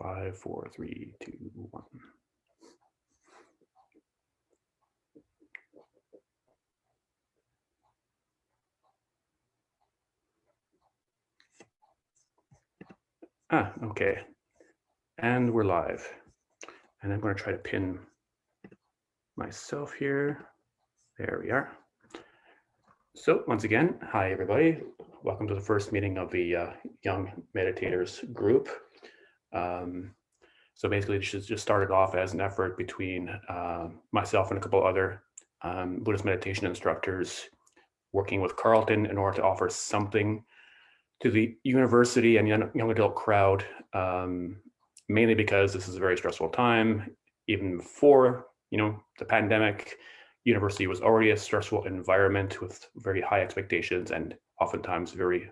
5, 4, 3, 2, 1. Okay. And we're live. And I'm going to try to pin myself here. There we are. So once again, hi everybody. Welcome to the first meeting of the Young Meditators group. So basically this just started off as an effort between myself and a couple other Buddhist meditation instructors working with Carleton in order to offer something to the university and young adult crowd, mainly because this is a very stressful time. Even before, the pandemic, university was already a stressful environment with very high expectations and oftentimes very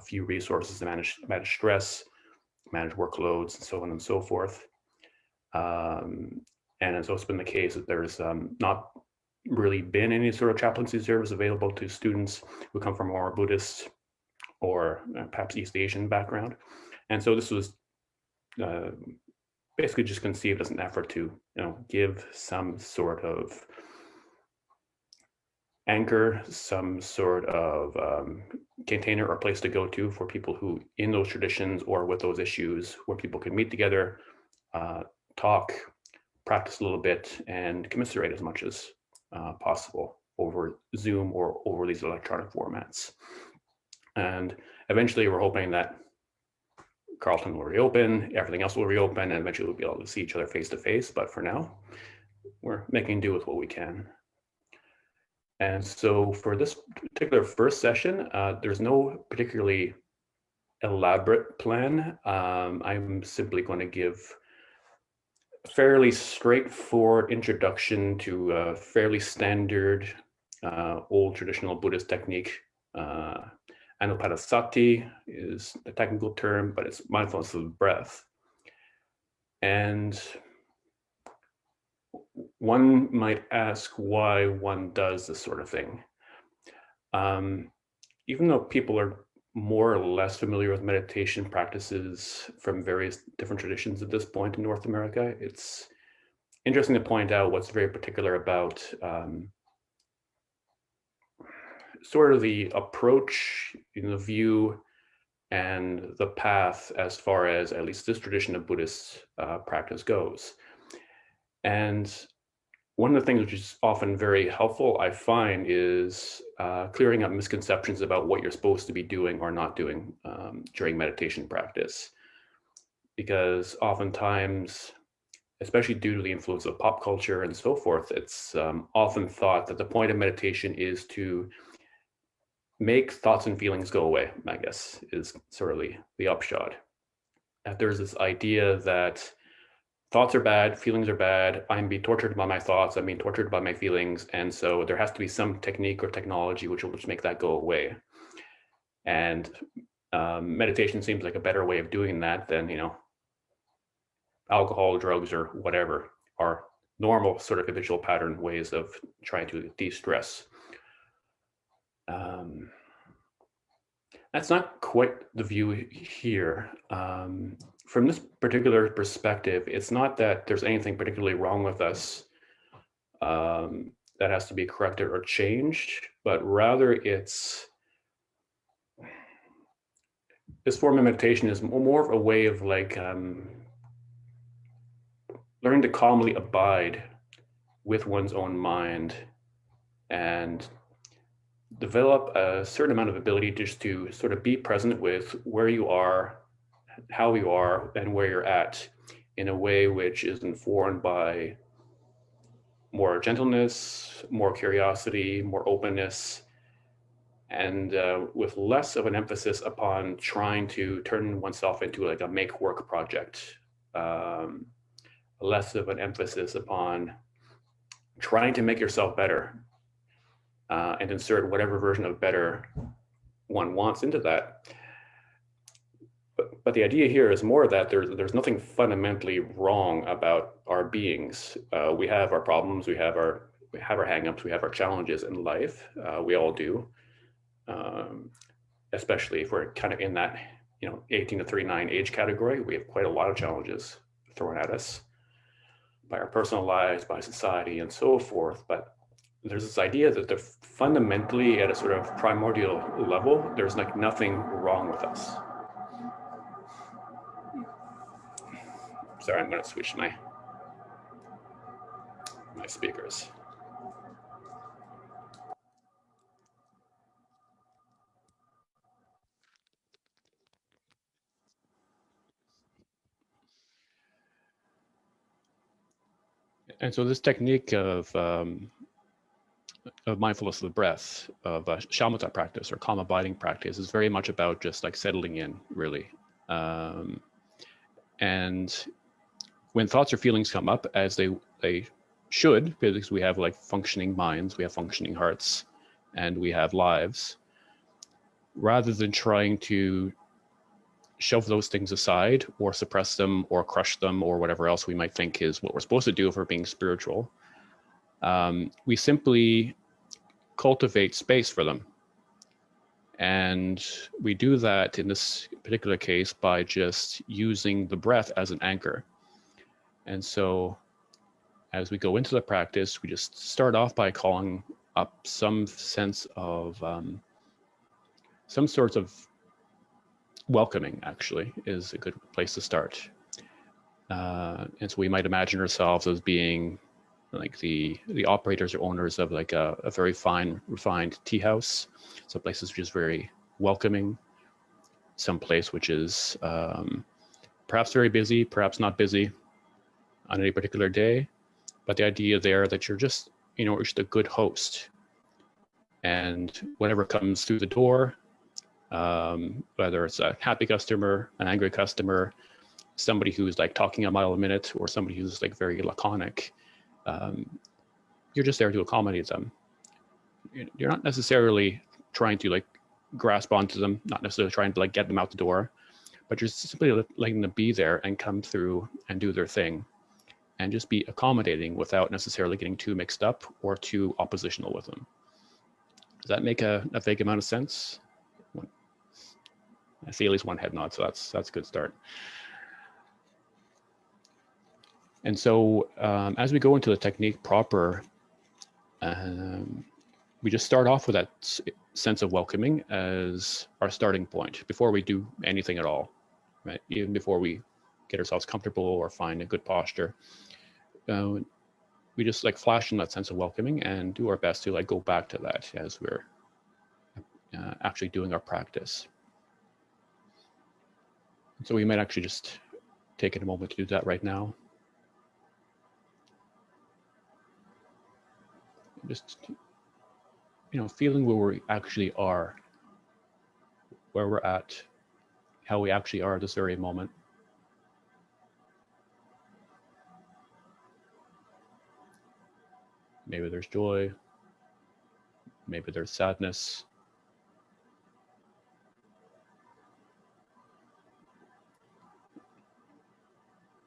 few resources to manage stress, manage workloads, and so on and so forth. And it's also been the case that there's not really been any sort of chaplaincy service available to students who come from more Buddhist or perhaps East Asian background. And so this was basically just conceived as an effort to give some sort of anchor, some sort of container or place to go to for people who in those traditions or with those issues where people can meet together, talk, practice a little bit, and commiserate as much as possible over Zoom or over these electronic formats. And eventually we're hoping that Carleton will reopen, everything else will reopen, and eventually we'll be able to see each other face to face. But for now, we're making do with what we can. And so for this particular first session, there's no particularly elaborate plan. I'm simply going to give a fairly straightforward introduction to a fairly standard old traditional Buddhist technique. Anapanasati is the technical term, but it's mindfulness of the breath. And one might ask why one does this sort of thing. Even though people are more or less familiar with meditation practices from various different traditions at this point in North America, it's interesting to point out what's very particular about sort of the approach, the view, and the path as far as at least this tradition of Buddhist practice goes. And one of the things which is often very helpful, I find, is clearing up misconceptions about what you're supposed to be doing or not doing during meditation practice. Because oftentimes, especially due to the influence of pop culture and so forth, it's often thought that the point of meditation is to make thoughts and feelings go away, I guess, is sort of the upshot. That there's this idea that thoughts are bad, feelings are bad, I'm being tortured by my thoughts, I'm being tortured by my feelings, and so there has to be some technique or technology which will just make that go away. And meditation seems like a better way of doing that than, alcohol, drugs, or whatever are normal sort of habitual pattern ways of trying to de-stress. That's not quite the view here. From this particular perspective, it's not that there's anything particularly wrong with us that has to be corrected or changed, but rather it's this form of meditation is more of a way of learning to calmly abide with one's own mind and develop a certain amount of ability just to sort of be present with where you are, how you are, and where you're at in a way which is informed by more gentleness, more curiosity, more openness, and with less of an emphasis upon trying to turn oneself into like a make work project, less of an emphasis upon trying to make yourself better and insert whatever version of better one wants into that. But the idea here is more that there's nothing fundamentally wrong about our beings. We have our problems, we have our hang-ups, we have our challenges in life. We all do, especially if we're kind of in that 18 to 39 age category, we have quite a lot of challenges thrown at us by our personal lives, by society, and so forth. But there's this idea that they're fundamentally at a sort of primordial level, there's like nothing wrong with us. Sorry, I'm going to switch my speakers. And so this technique of mindfulness of the breath, of shamatha practice or calm abiding practice, is very much about just like settling in, really. And when thoughts or feelings come up, as they should, because we have like functioning minds, we have functioning hearts, and we have lives, rather than trying to shove those things aside or suppress them or crush them or whatever else we might think is what we're supposed to do if we're being spiritual, we simply cultivate space for them. And we do that in this particular case by just using the breath as an anchor. And so as we go into the practice, we just start off by calling up some sense of some sorts of welcoming, actually, is a good place to start. And so we might imagine ourselves as being like the operators or owners of like a very fine, refined tea house. Some places which is very welcoming, some place which is perhaps very busy, perhaps not busy on any particular day. But the idea there that you're just, just a good host. And whatever comes through the door, whether it's a happy customer, an angry customer, somebody who's like talking a mile a minute, or somebody who's like very laconic, you're just there to accommodate them. You're not necessarily trying to like grasp onto them, not necessarily trying to like get them out the door, but you're simply letting them be there and come through and do their thing, and just be accommodating without necessarily getting too mixed up or too oppositional with them. Does that make a vague amount of sense? I see at least one head nod, so that's a good start. And so as we go into the technique proper, we just start off with that sense of welcoming as our starting point before we do anything at all, right? Even before we get ourselves comfortable or find a good posture, we just like flash in that sense of welcoming and do our best to like go back to that as we're actually doing our practice. So we might actually just take a moment to do that right now. Just, feeling where we actually are, where we're at, how we actually are at this very moment. Maybe there's joy, maybe there's sadness,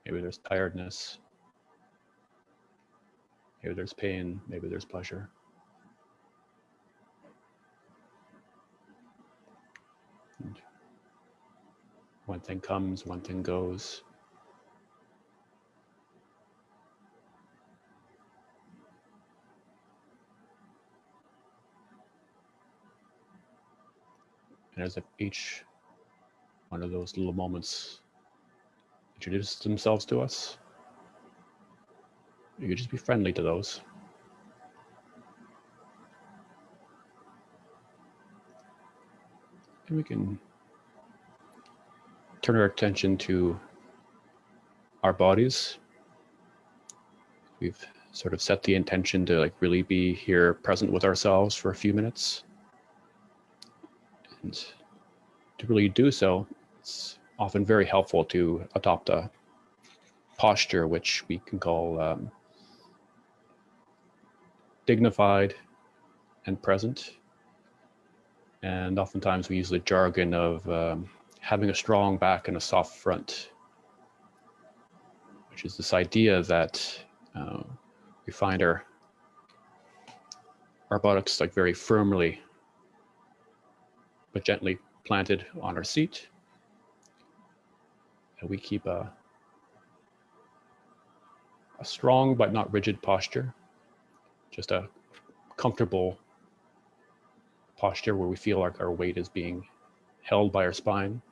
maybe there's tiredness, maybe there's pain, maybe there's pleasure. And one thing comes, one thing goes. And as if each one of those little moments introduces themselves to us, you could just be friendly to those. And we can turn our attention to our bodies. We've sort of set the intention to like really be here present with ourselves for a few minutes. And to really do so, it's often very helpful to adopt a posture which we can call dignified and present. And oftentimes we use the jargon of having a strong back and a soft front, which is this idea that we find our buttocks like very firmly but gently planted on our seat, And we keep a strong but not rigid posture, just a comfortable posture where we feel like our weight is being held by our spine.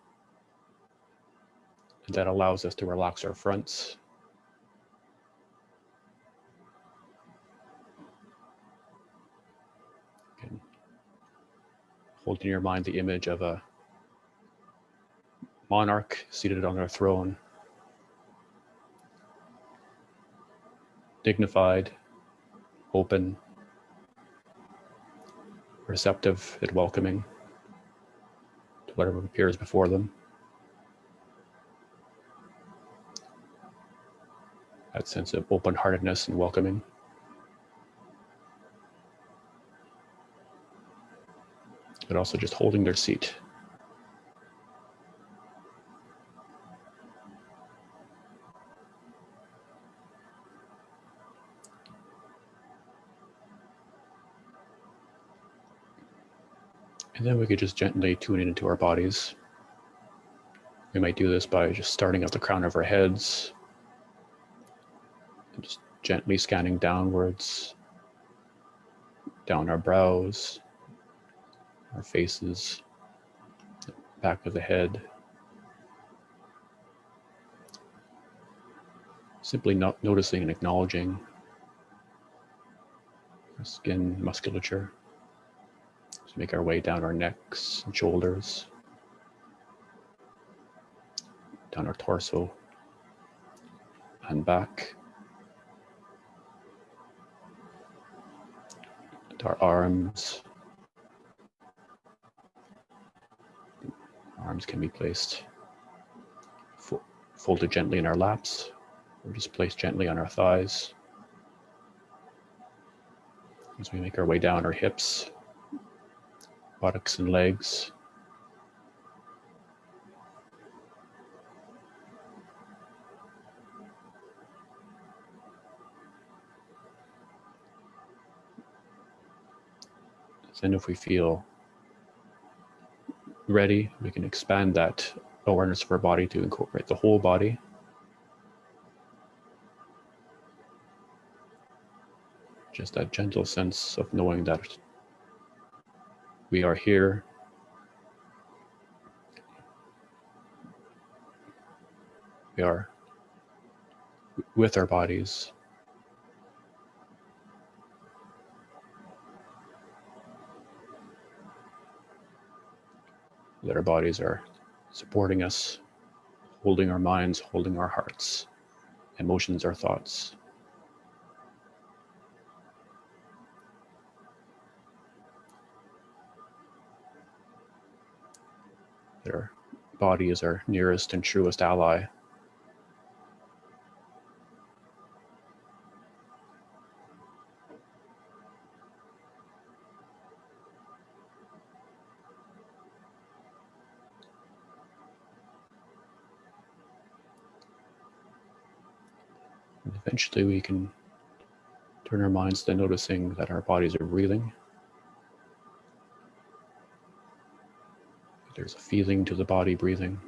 And that allows us to relax our fronts. You can hold in your mind the image of a monarch seated on their throne, dignified, open, receptive and welcoming to whatever appears before them. That sense of open-heartedness and welcoming. But also just holding their seat. And then we could just gently tune into our bodies. We might do this by just starting at the crown of our heads and just gently scanning downwards, down our brows, our faces, back of the head. Simply noticing and acknowledging our skin, musculature. So make our way down our necks and shoulders, down our torso and back, to our arms. Arms can be placed folded gently in our laps, or just placed gently on our thighs. As we make our way down our hips, buttocks and legs. Then if we feel ready, we can expand that awareness of our body to incorporate the whole body. Just that gentle sense of knowing that we are here. We are with our bodies. That our bodies are supporting us, holding our minds, holding our hearts, emotions, our thoughts. That our body is our nearest and truest ally. And eventually we can turn our minds to noticing that our bodies are breathing. There's a feeling to the body breathing.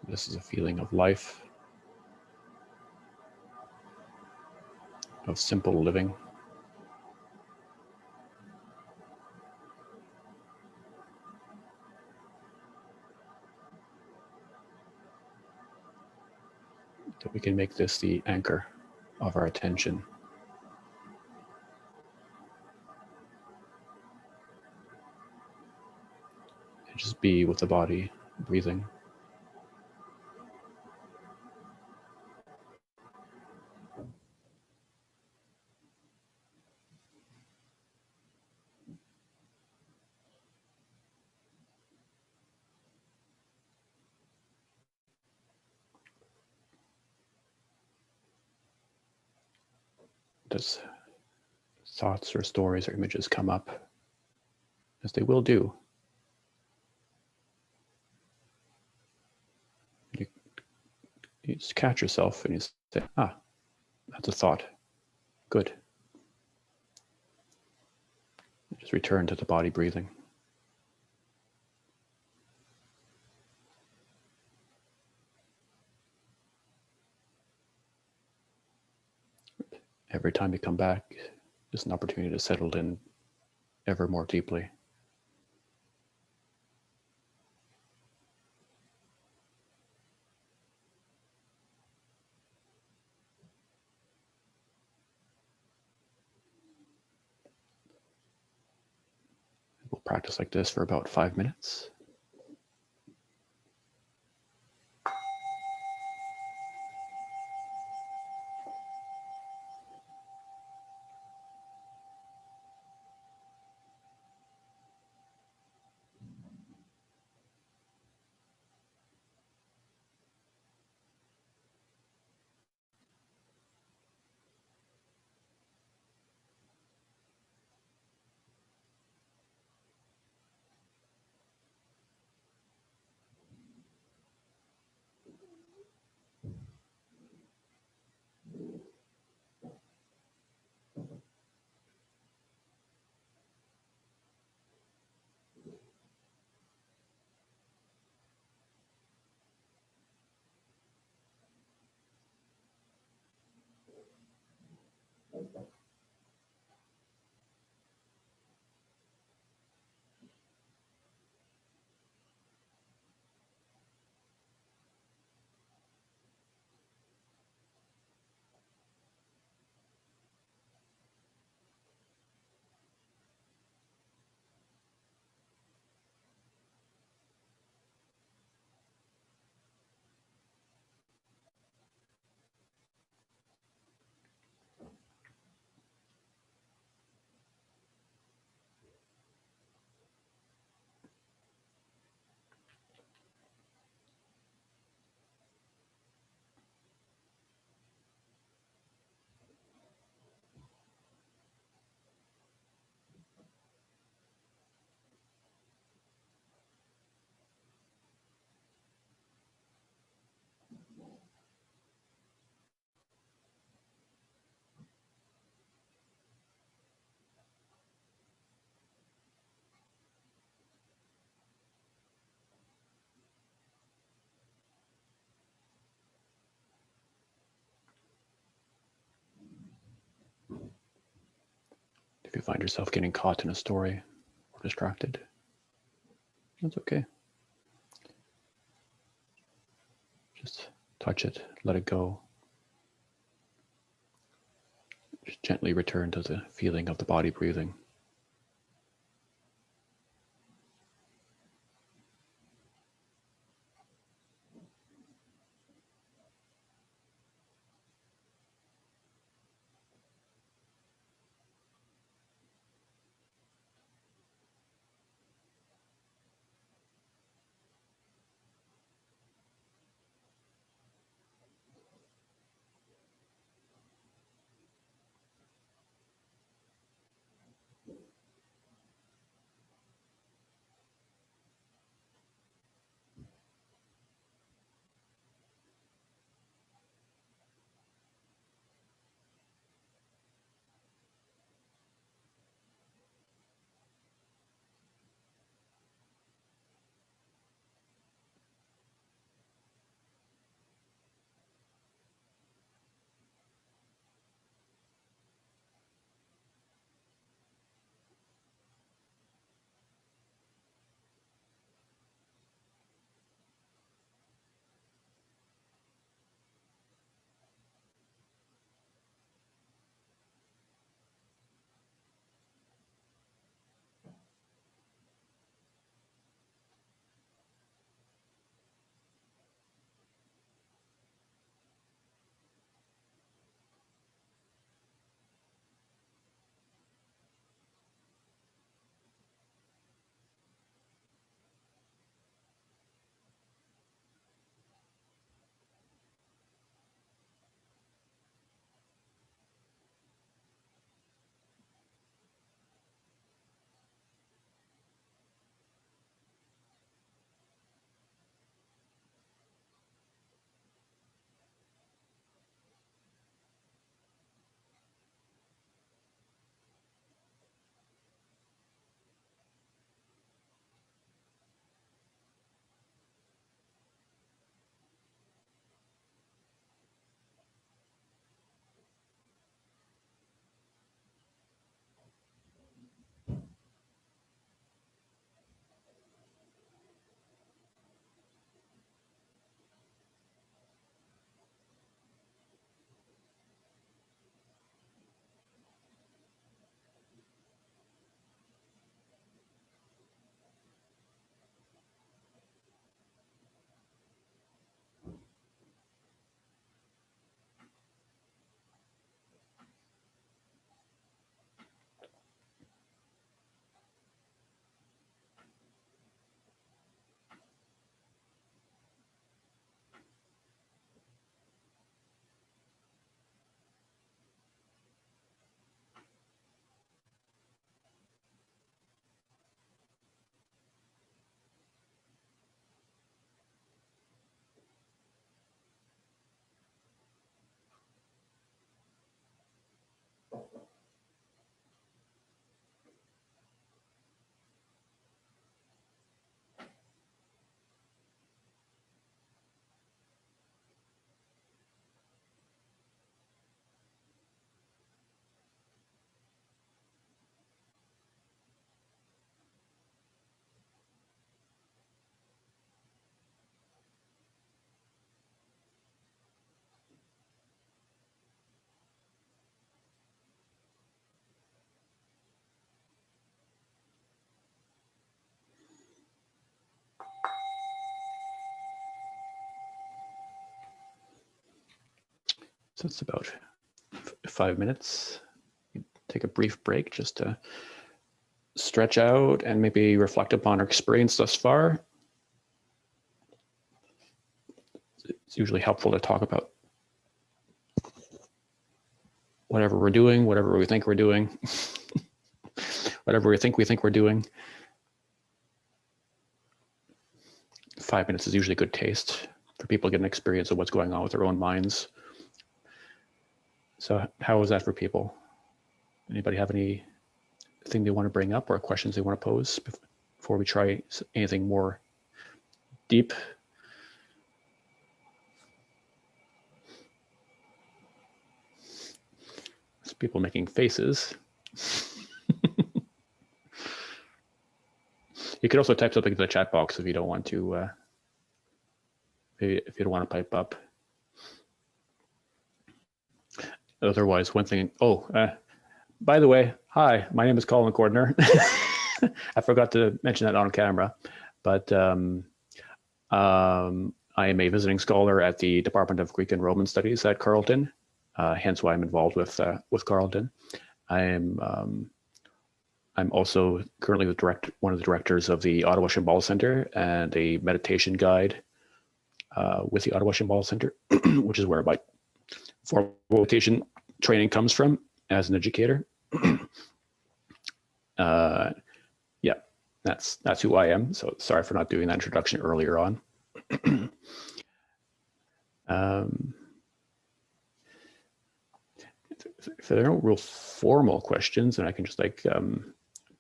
This is a feeling of life, of simple living. That we can make this the anchor of our attention. And just be with the body breathing. Does thoughts or stories or images come up, as they will do. You just catch yourself and you say, that's a thought. Good. Just return to the body breathing. Every time you come back, there's an opportunity to settle in ever more deeply. We'll practice like this for about 5 minutes. If you find yourself getting caught in a story or distracted, that's okay. Just touch it, let it go. Just gently return to the feeling of the body breathing. So it's about 5 minutes. Take a brief break just to stretch out and maybe reflect upon our experience thus far. It's usually helpful to talk about whatever we're doing, whatever we think we're doing, whatever we think we're doing. 5 minutes is usually good taste for people to get an experience of what's going on with their own minds. So how was that for people? Anybody have anything they want to bring up or questions they want to pose before we try anything more deep? There's people making faces. You could also type something in the chat box if you don't want to, if you don't want to pipe up. Otherwise, one thing, by the way, hi, my name is Colin Cordner. I forgot to mention that on camera, but I am a visiting scholar at the Department of Greek and Roman Studies at Carleton, hence why I'm involved with Carleton. I'm also currently one of the directors of the Ottawa Shambhala Centre and a meditation guide with the Ottawa Shambhala Centre, which is where my formal meditation training comes from as an educator. Yeah, that's who I am. So sorry for not doing that introduction earlier on. If there are no real formal questions, and I can just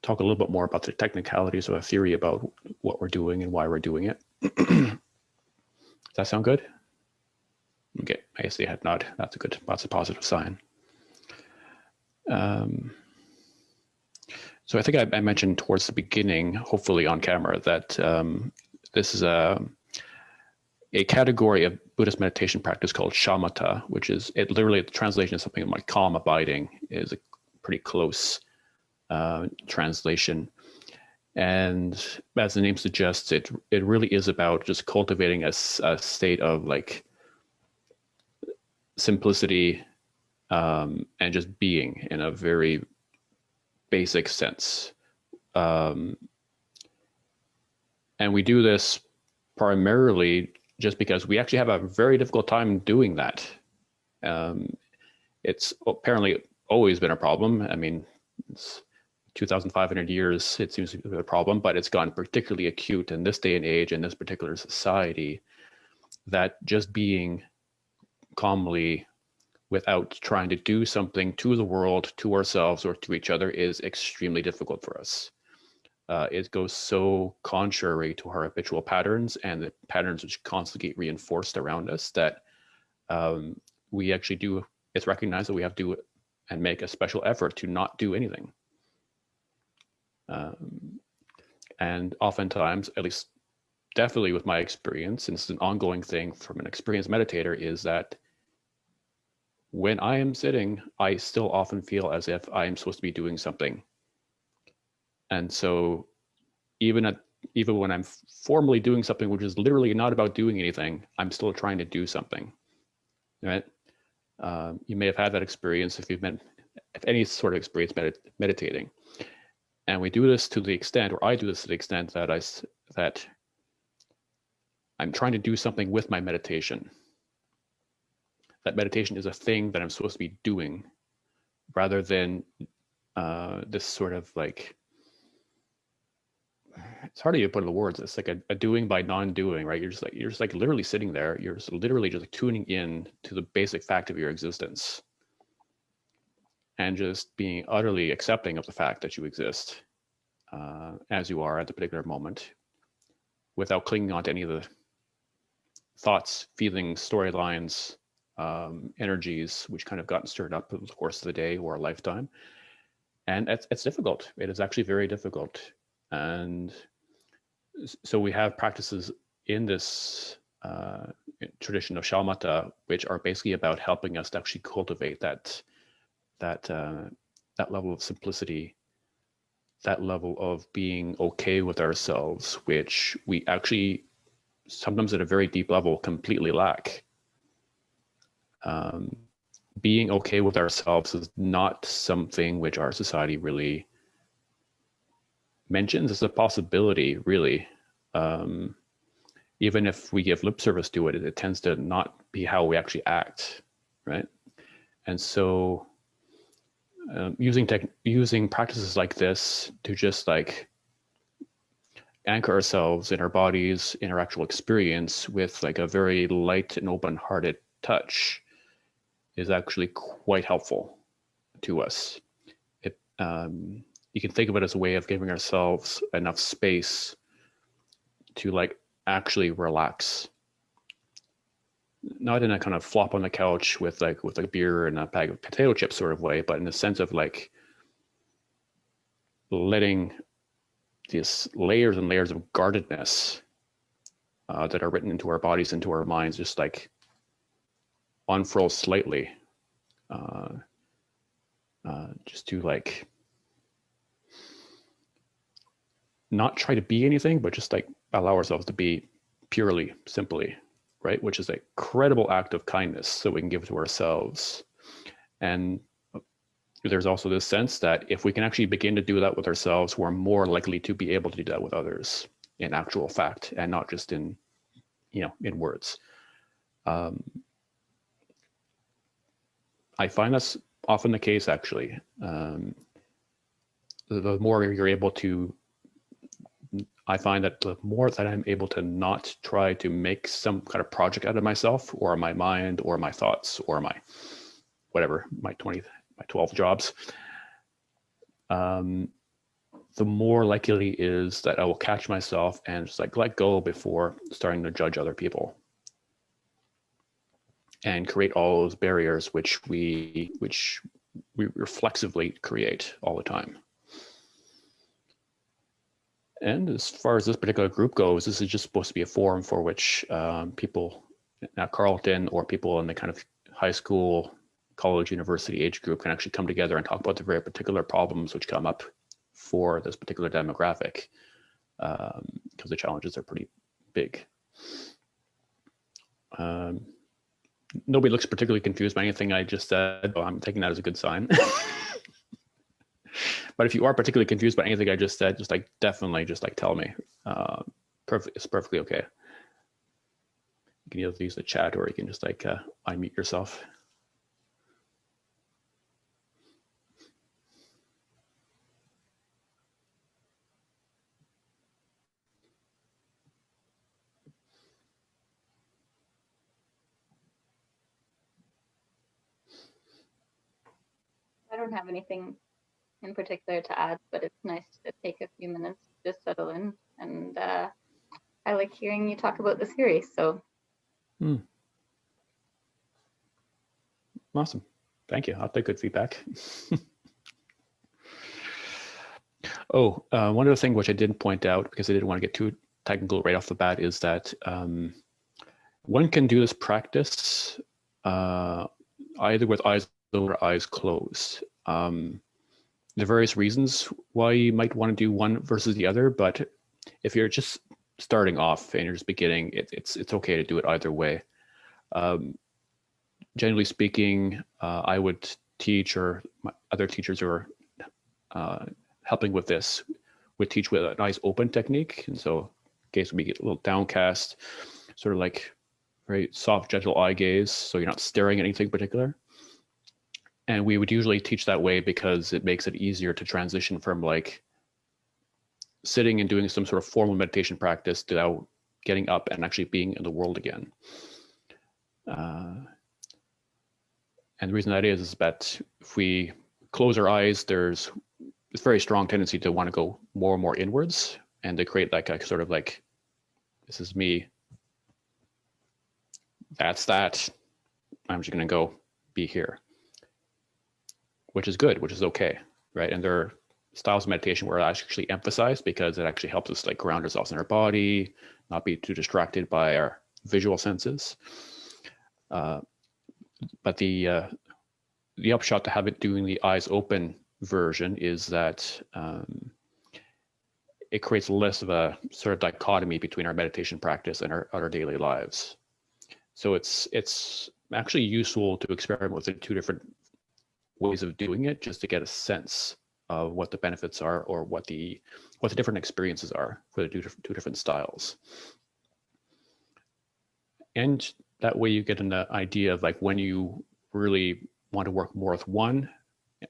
talk a little bit more about the technicalities of a theory about what we're doing and why we're doing it. Does that sound good? Okay, I guess they had not. That's a positive sign. So I think I mentioned towards the beginning, hopefully on camera, that this is a category of Buddhist meditation practice called Shamatha, which is literally the translation is something like calm abiding, is a pretty close translation. And as the name suggests, it really is about just cultivating a state of like simplicity and just being in a very basic sense. And we do this primarily just because we actually have a very difficult time doing that. It's apparently always been a problem. I mean, it's 2,500 years, it seems to be a problem, but it's gotten particularly acute in this day and age, in this particular society, that just being calmly without trying to do something to the world, to ourselves, or to each other is extremely difficult for us. It goes so contrary to our habitual patterns and the patterns which constantly get reinforced around us that we actually do, it's recognized that we have to do and make a special effort to not do anything. And oftentimes, at least definitely with my experience, and this is an ongoing thing from an experienced meditator, is that when I am sitting, I still often feel as if I am supposed to be doing something. And so even when I'm formally doing something, which is literally not about doing anything, I'm still trying to do something, right? You may have had that experience if any sort of experience meditating. And we do this to the extent, or I do this to the extent that I'm trying to do something with my meditation. That meditation is a thing that I'm supposed to be doing, rather than this sort of like, it's hard to even put into words. It's like a doing by non-doing, right? You're just like literally sitting there. You're just literally just like tuning in to the basic fact of your existence, and just being utterly accepting of the fact that you exist as you are at the particular moment, without clinging on to any of the thoughts, feelings, storylines, energies which kind of gotten stirred up over the course of the day or a lifetime. And it's difficult. It is actually very difficult. And so we have practices in this tradition of Shamatha, which are basically about helping us to actually cultivate that level of simplicity, that level of being okay with ourselves, which we actually sometimes at a very deep level completely lack. being okay with ourselves is not something which our society really mentions. It's a possibility, really. Even if we give lip service to it, it tends to not be how we actually act, right? And so using practices like this to just like anchor ourselves in our bodies, in our actual experience with like a very light and open-hearted touch is actually quite helpful to us. You can think of it as a way of giving ourselves enough space to like actually relax, not in a kind of flop on the couch with a beer and a bag of potato chips sort of way, but in the sense of like letting these layers and layers of guardedness that are written into our bodies, into our minds, just like unfurl slightly, just to like not try to be anything, but just like allow ourselves to be purely, simply, right? Which is a credible act of kindness that we can give to ourselves. And there's also this sense that if we can actually begin to do that with ourselves, we're more likely to be able to do that with others in actual fact, and not just in, in words. I find that's often the case, actually. The more you're able to, I find that the more that I'm able to not try to make some kind of project out of myself or my mind or my thoughts or my whatever, my 12 jobs, the more likely is that I will catch myself and just like let go before starting to judge other people and create all those barriers which we reflexively create all the time. And as far as this particular group goes, this is just supposed to be a forum for which people at Carleton or people in the kind of high school, college, university age group can actually come together and talk about the very particular problems which come up for this particular demographic, because the challenges are pretty big. Nobody looks particularly confused by anything I just said. So I'm taking that as a good sign. But if you are particularly confused by anything I just said, just like definitely just like tell me. It's perfectly okay. You can either use the chat or you can just like unmute yourself. I don't have anything in particular to add, but it's nice to take a few minutes to just settle in. And I like hearing you talk about the series. So. Awesome. Thank you. I'll take good feedback. Oh, one other thing which I didn't point out because I didn't want to get too technical right off the bat is that one can do this practice either with eyes open or eyes closed. There are various reasons why you might want to do one versus the other, but if you're just starting off and you're just beginning, it's okay to do it either way. Generally speaking, I would teach, or my other teachers who are helping with this would teach with an eyes open technique. And so gaze would be a little downcast, sort of like very soft, gentle eye gaze. So you're not staring at anything particular. And we would usually teach that way because it makes it easier to transition from like sitting and doing some sort of formal meditation practice to getting up and actually being in the world again. And the reason that is that if we close our eyes, there's a very strong tendency to want to go more and more inwards and to create like a sort of like, this is me, that's that, I'm just going to go be here, which is good, which is okay, right? And there are styles of meditation where I actually emphasize because it actually helps us like ground ourselves in our body, not be too distracted by our visual senses. But the upshot to have it doing the eyes open version is that it creates less of a sort of dichotomy between our meditation practice and our daily lives. So it's actually useful to experiment with the two different ways of doing it, just to get a sense of what the benefits are, or what the different experiences are for the two different styles. And that way you get an idea of like when you really want to work more with one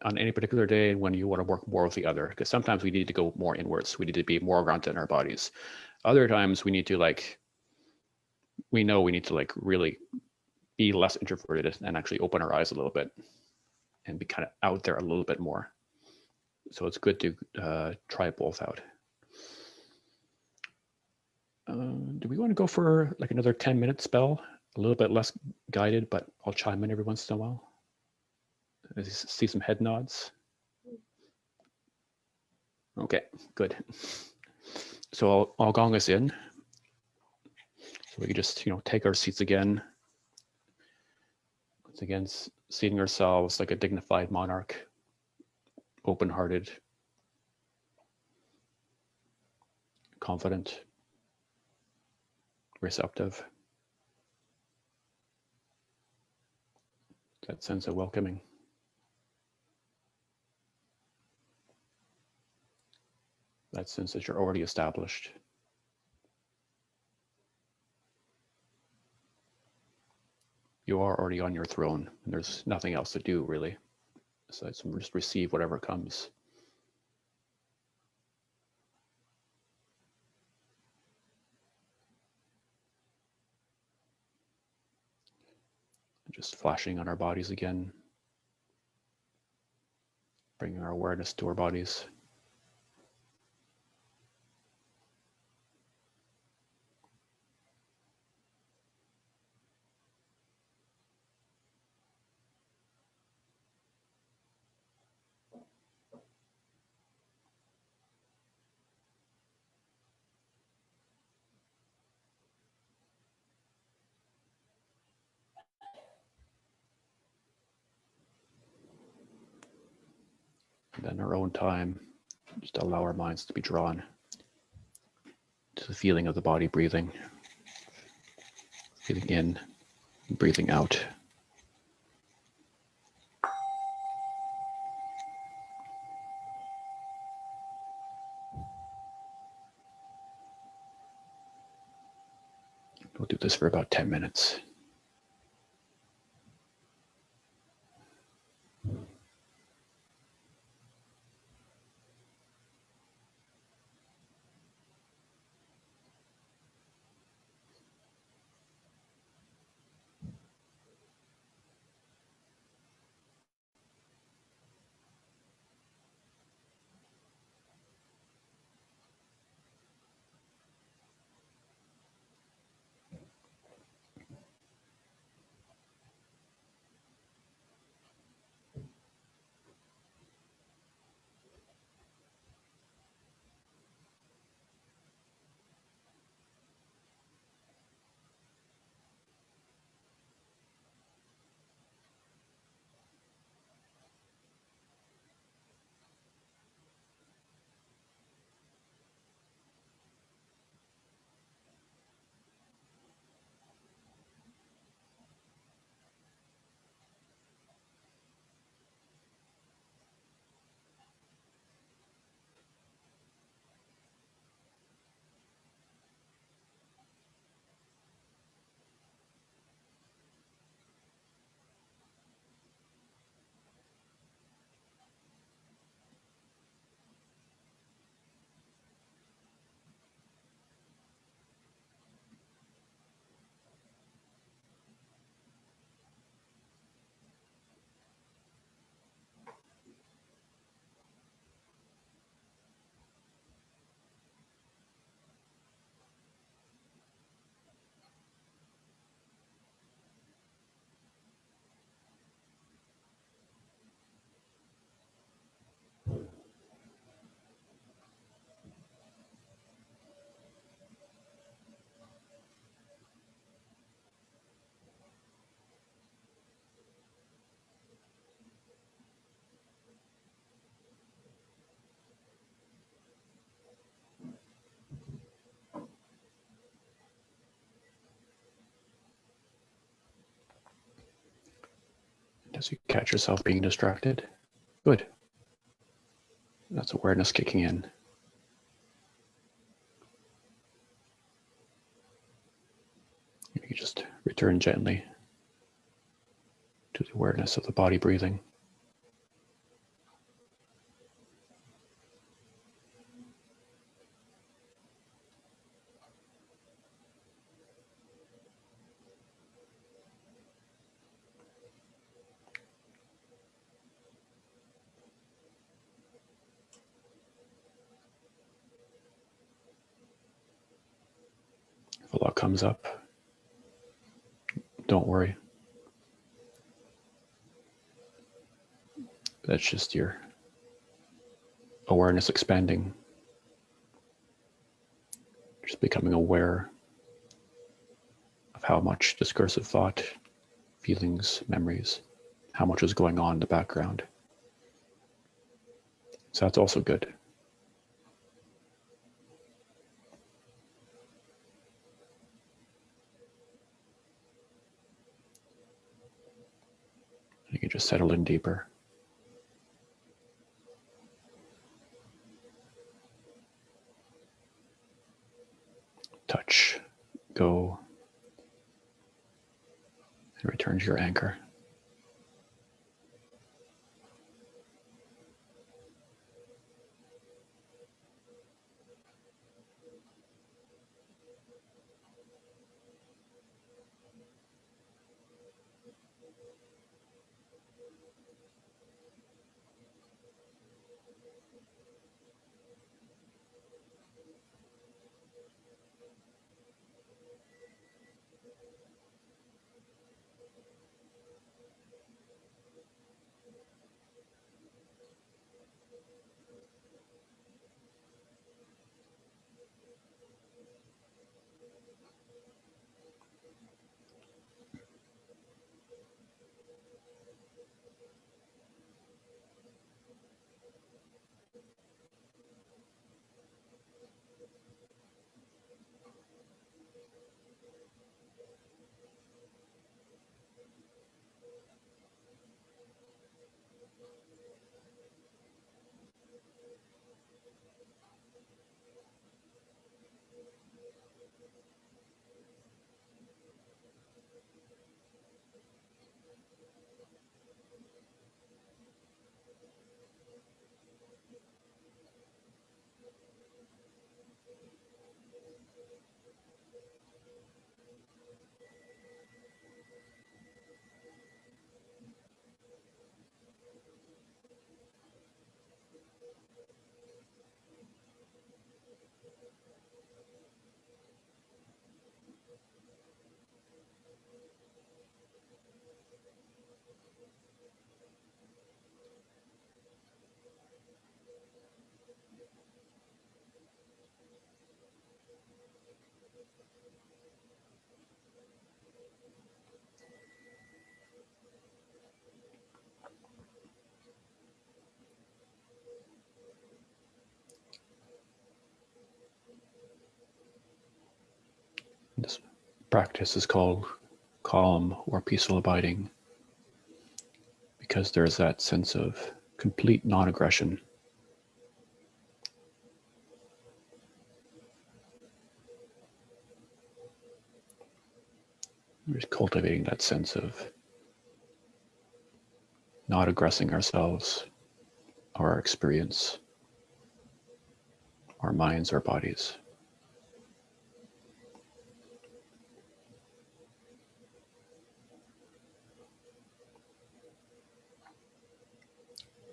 on any particular day, and when you want to work more with the other. Because sometimes we need to go more inwards. We need to be more grounded in our bodies. Other times we need to we need to really be less introverted and actually open our eyes a little bit and be kind of out there a little bit more. So it's good to try both out. Do we want to go for like another 10-minute spell? A little bit less guided, but I'll chime in every once in a while. I see some head nods. Okay, good. So I'll gong us in. So we can just, take our seats again. Once again, seating ourselves like a dignified monarch, open-hearted, confident, receptive. That sense of welcoming. That sense that you're already established. You are already on your throne, and there's nothing else to do, really, besides just receive whatever comes. Just flashing on our bodies again, bringing our awareness to our bodies. And then our own time, just allow our minds to be drawn to the feeling of the body breathing in, breathing out. We'll do this for about 10 minutes. As you catch yourself being distracted, good. That's awareness kicking in. You just return gently to the awareness of the body breathing. If a lot comes up, don't worry. That's just your awareness expanding. Just becoming aware of how much discursive thought, feelings, memories, how much is going on in the background. So that's also good. You can just settle in deeper. Touch, go, and return to your anchor. This practice is called calm or peaceful abiding because there's that sense of complete non-aggression. We're just cultivating that sense of not aggressing ourselves or our experience, our minds, our bodies.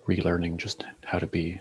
Relearning just how to be.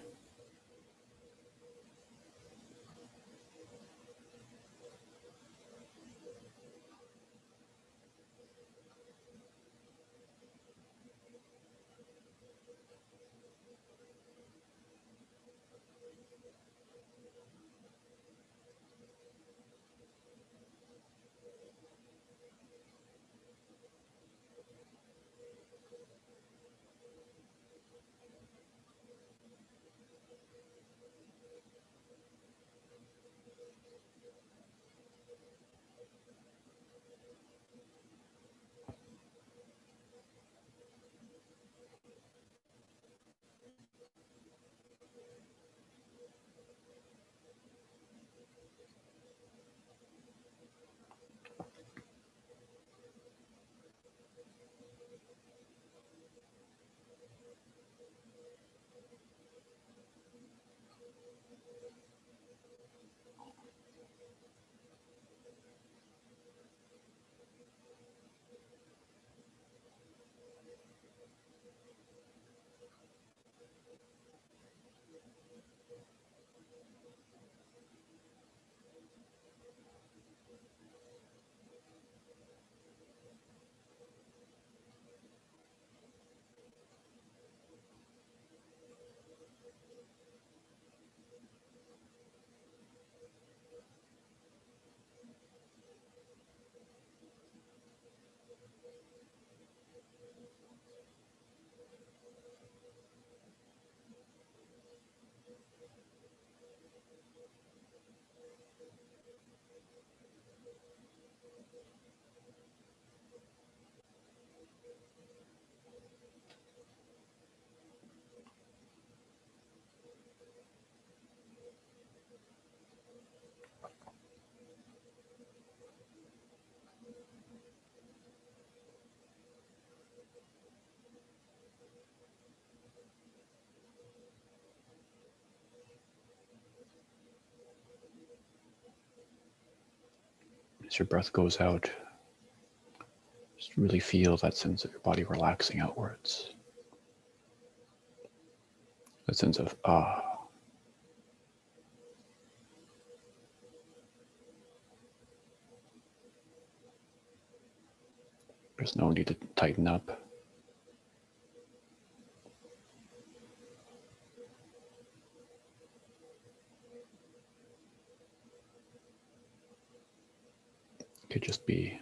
As your breath goes out, just really feel that sense of your body relaxing outwards. That sense of ah. There's no need to tighten up. It could just be.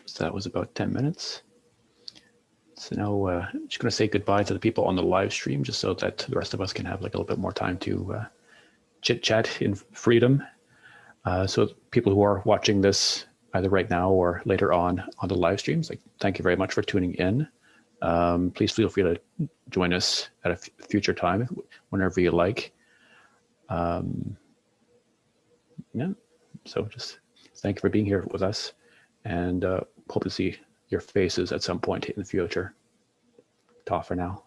So that was about 10 minutes. So now I'm just going to say goodbye to the people on the live stream, just so that the rest of us can have like a little bit more time to chit chat in freedom. So people who are watching this either right now or later on the live streams, like, thank you very much for tuning in. Please feel free to join us at a future time, whenever you like. Yeah, so just thank you for being here with us, and hope to see your faces at some point in the future. Ta for now.